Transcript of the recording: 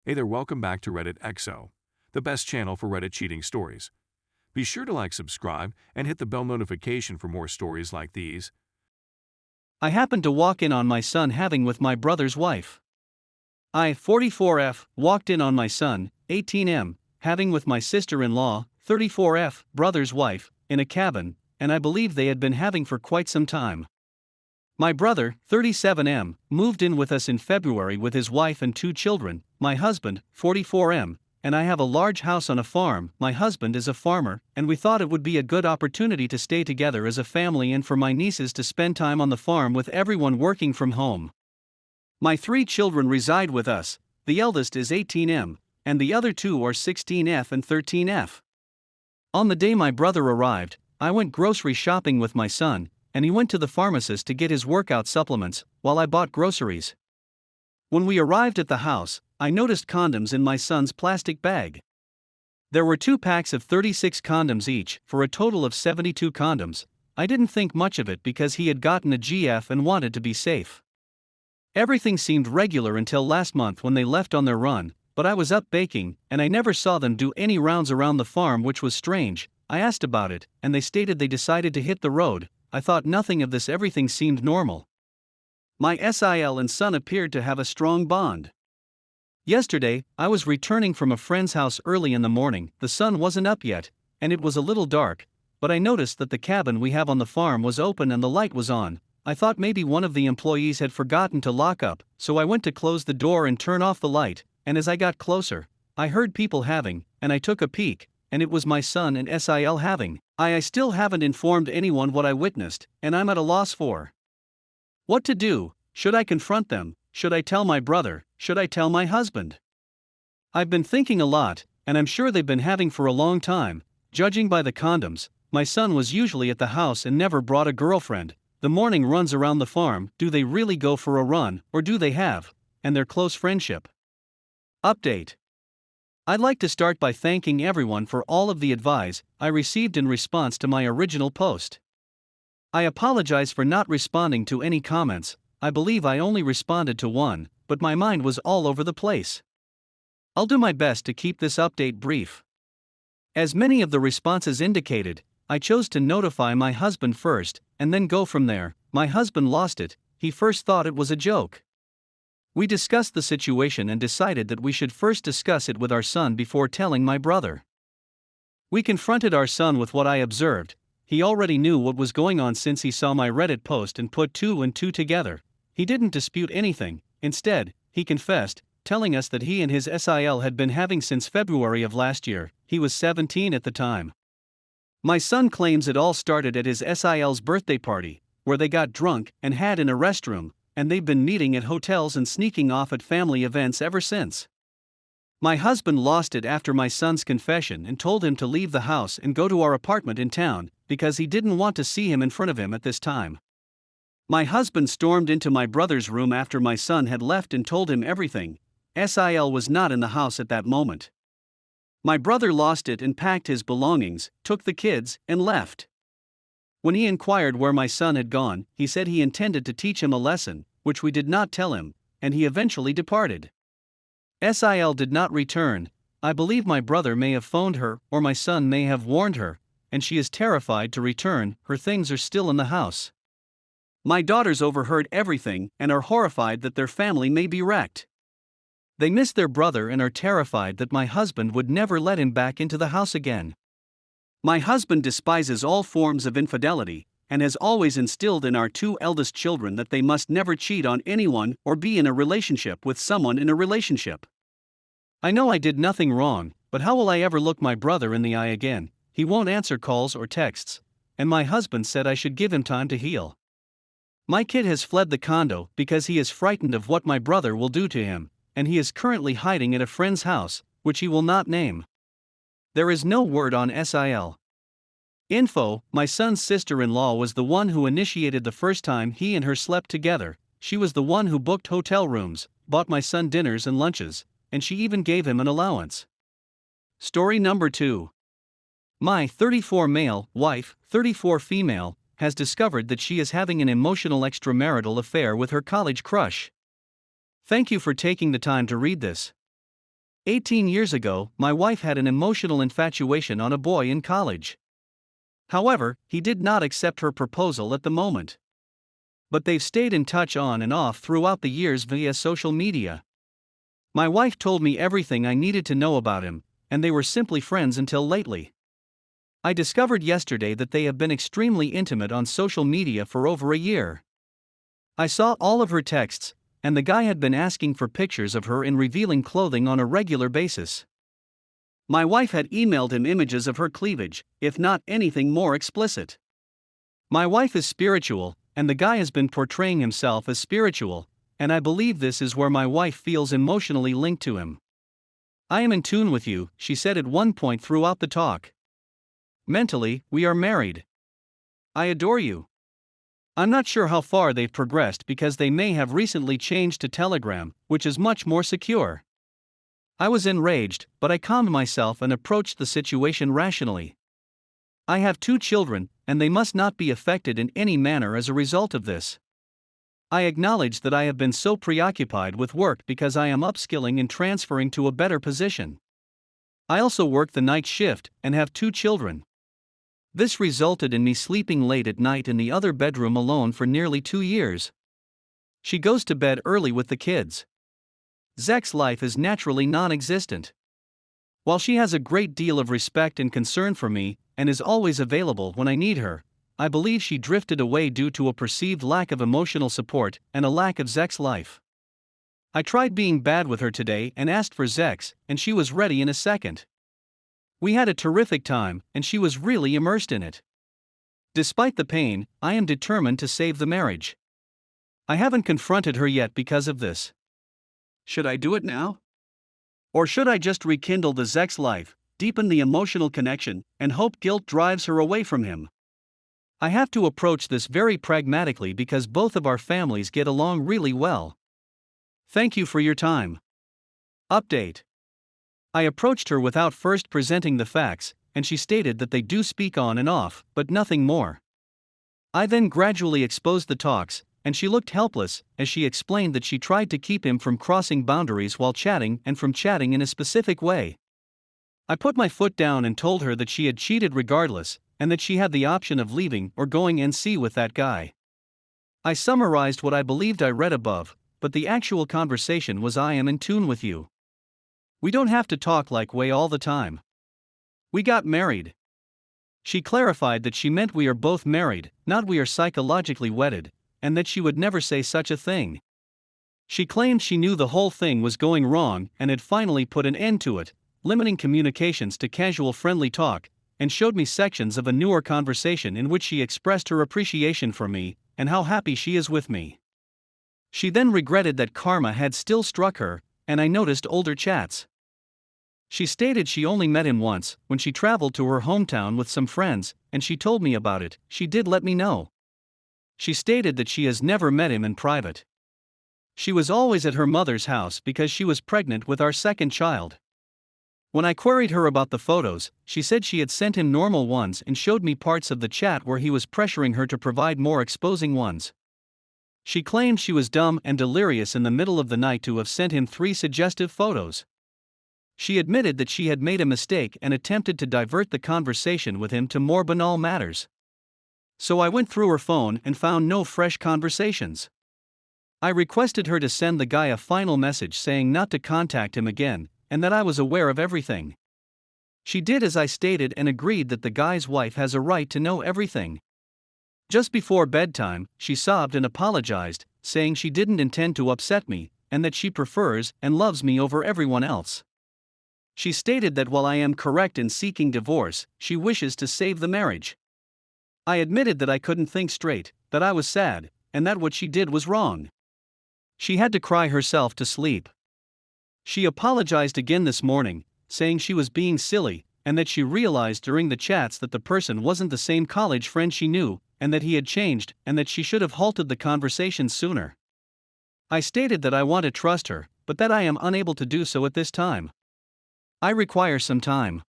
Hey there, welcome back to Reddit XO, the best channel for Reddit cheating stories. Be sure to like, subscribe, and hit the bell notification for more stories like these. I happened to walk in on my son having with my brother's wife. I, 44F, walked in on my son, 18M, having with my sister-in-law, 34F, brother's wife, in a cabin, and I believe they had been having for quite some time. My brother, 37M, moved in with us in February with his wife and 2 children, my husband, 44M, and I have a large house on a farm. My husband is a farmer, and we thought it would be a good opportunity to stay together as a family and for my nieces to spend time on the farm with everyone working from home. My 3 children reside with us, the eldest is 18M, and the other 2 are 16F and 13F. On the day my brother arrived, I went grocery shopping with my son, and he went to the pharmacist to get his workout supplements, while I bought groceries. When we arrived at the house, I noticed condoms in my son's plastic bag. There were 2 packs of 36 condoms each, for a total of 72 condoms. I didn't think much of it because he had gotten a GF and wanted to be safe. Everything seemed regular until last month when they left on their run, but I was up baking, and I never saw them do any rounds around the farm, which was strange. I asked about it, and they stated they decided to hit the road. I thought nothing of this, everything seemed normal. My SIL and son appeared to have a strong bond. Yesterday, I was returning from a friend's house early in the morning. The sun wasn't up yet, and it was a little dark, but I noticed that the cabin we have on the farm was open and the light was on. I thought maybe one of the employees had forgotten to lock up, so I went to close the door and turn off the light, and as I got closer, I heard people having, and I took a peek, and it was my son and SIL having. I still haven't informed anyone what I witnessed, and I'm at a loss for what to do. Should I confront them? Should I tell my brother? Should I tell my husband? I've been thinking a lot, and I'm sure they've been having for a long time. Judging by the condoms, my son was usually at the house and never brought a girlfriend. The morning runs around the farm. Do they really go for a run, or do they have, and their close friendship? Update. I'd like to start by thanking everyone for all of the advice I received in response to my original post. I apologize for not responding to any comments. I believe I only responded to one, but my mind was all over the place. I'll do my best to keep this update brief. As many of the responses indicated, I chose to notify my husband first, and then go from there. My husband lost it. He first thought it was a joke. We discussed the situation and decided that we should first discuss it with our son before telling my brother. We confronted our son with what I observed. He already knew what was going on since he saw my Reddit post and put 2 and 2 together. He didn't dispute anything. Instead, he confessed, telling us that he and his SIL had been having since February of last year. He was 17 at the time. My son claims it all started at his SIL's birthday party, where they got drunk and had in a restroom, and they've been meeting at hotels and sneaking off at family events ever since. My husband lost it after my son's confession and told him to leave the house and go to our apartment in town, because he didn't want to see him in front of him at this time. My husband stormed into my brother's room after my son had left and told him everything. SIL was not in the house at that moment. My brother lost it and packed his belongings, took the kids, and left. When he inquired where my son had gone, he said he intended to teach him a lesson, which we did not tell him, and he eventually departed. SIL did not return. I believe my brother may have phoned her, or my son may have warned her, and she is terrified to return. Her things are still in the house. My daughters overheard everything and are horrified that their family may be wrecked. They miss their brother and are terrified that my husband would never let him back into the house again. My husband despises all forms of infidelity, and has always instilled in our 2 eldest children that they must never cheat on anyone or be in a relationship with someone in a relationship. I know I did nothing wrong, but how will I ever look my brother in the eye again? He won't answer calls or texts, and my husband said I should give him time to heal. My kid has fled the condo because he is frightened of what my brother will do to him, and he is currently hiding at a friend's house, which he will not name. There is no word on SIL. Info: my son's sister-in-law was the one who initiated the first time he and her slept together. She was the one who booked hotel rooms, bought my son dinners and lunches, and she even gave him an allowance. Story number 2. My 34 male wife, 34 female, has discovered that she is having an emotional extramarital affair with her college crush. Thank you for taking the time to read this. 18 years ago, my wife had an emotional infatuation on a boy in college. However, he did not accept her proposal at the moment. But they've stayed in touch on and off throughout the years via social media. My wife told me everything I needed to know about him, and they were simply friends until lately. I discovered yesterday that they have been extremely intimate on social media for over a year. I saw all of her texts, and the guy had been asking for pictures of her in revealing clothing on a regular basis. My wife had emailed him images of her cleavage, if not anything more explicit. My wife is spiritual, and the guy has been portraying himself as spiritual, and I believe this is where my wife feels emotionally linked to him. I am in tune with you, she said at one point throughout the talk. Mentally, we are married. I adore you. I'm not sure how far they've progressed because they may have recently changed to Telegram, which is much more secure. I was enraged, but I calmed myself and approached the situation rationally. I have 2 children, and they must not be affected in any manner as a result of this. I acknowledge that I have been so preoccupied with work because I am upskilling and transferring to a better position. I also work the night shift and have 2 children. This resulted in me sleeping late at night in the other bedroom alone for nearly 2 years. She goes to bed early with the kids. Zek's life is naturally non-existent. While she has a great deal of respect and concern for me, and is always available when I need her, I believe she drifted away due to a perceived lack of emotional support and a lack of Zek's life. I tried being bad with her today and asked for Zek's, and she was ready in a second. We had a terrific time, and she was really immersed in it. Despite the pain, I am determined to save the marriage. I haven't confronted her yet because of this. Should I do it now? Or should I just rekindle the Zek's life, deepen the emotional connection, and hope guilt drives her away from him? I have to approach this very pragmatically because both of our families get along really well. Thank you for your time. Update. I approached her without first presenting the facts, and she stated that they do speak on and off, but nothing more. I then gradually exposed the talks, and she looked helpless as she explained that she tried to keep him from crossing boundaries while chatting and from chatting in a specific way. I put my foot down and told her that she had cheated regardless, and that she had the option of leaving or going NC with that guy. I summarized what I believed I read above, but the actual conversation was I am in tune with you. We don't have to talk like way all the time. We got married. She clarified that she meant we are both married, not we are psychologically wedded, and that she would never say such a thing. She claimed she knew the whole thing was going wrong and had finally put an end to it, limiting communications to casual friendly talk, and showed me sections of a newer conversation in which she expressed her appreciation for me and how happy she is with me. She then regretted that karma had still struck her, and I noticed older chats. She stated she only met him once, when she traveled to her hometown with some friends, and she told me about it. She did let me know. She stated that she has never met him in private. She was always at her mother's house because she was pregnant with our second child. When I queried her about the photos, she said she had sent him normal ones and showed me parts of the chat where he was pressuring her to provide more exposing ones. She claimed she was dumb and delirious in the middle of the night to have sent him 3 suggestive photos. She admitted that she had made a mistake and attempted to divert the conversation with him to more banal matters. So I went through her phone and found no fresh conversations. I requested her to send the guy a final message saying not to contact him again, and that I was aware of everything. She did as I stated and agreed that the guy's wife has a right to know everything. Just before bedtime, she sobbed and apologized, saying she didn't intend to upset me, and that she prefers and loves me over everyone else. She stated that while I am correct in seeking divorce, she wishes to save the marriage. I admitted that I couldn't think straight, that I was sad, and that what she did was wrong. She had to cry herself to sleep. She apologized again this morning, saying she was being silly, and that she realized during the chats that the person wasn't the same college friend she knew, and that he had changed, and that she should have halted the conversation sooner. I stated that I want to trust her, but that I am unable to do so at this time. I require some time.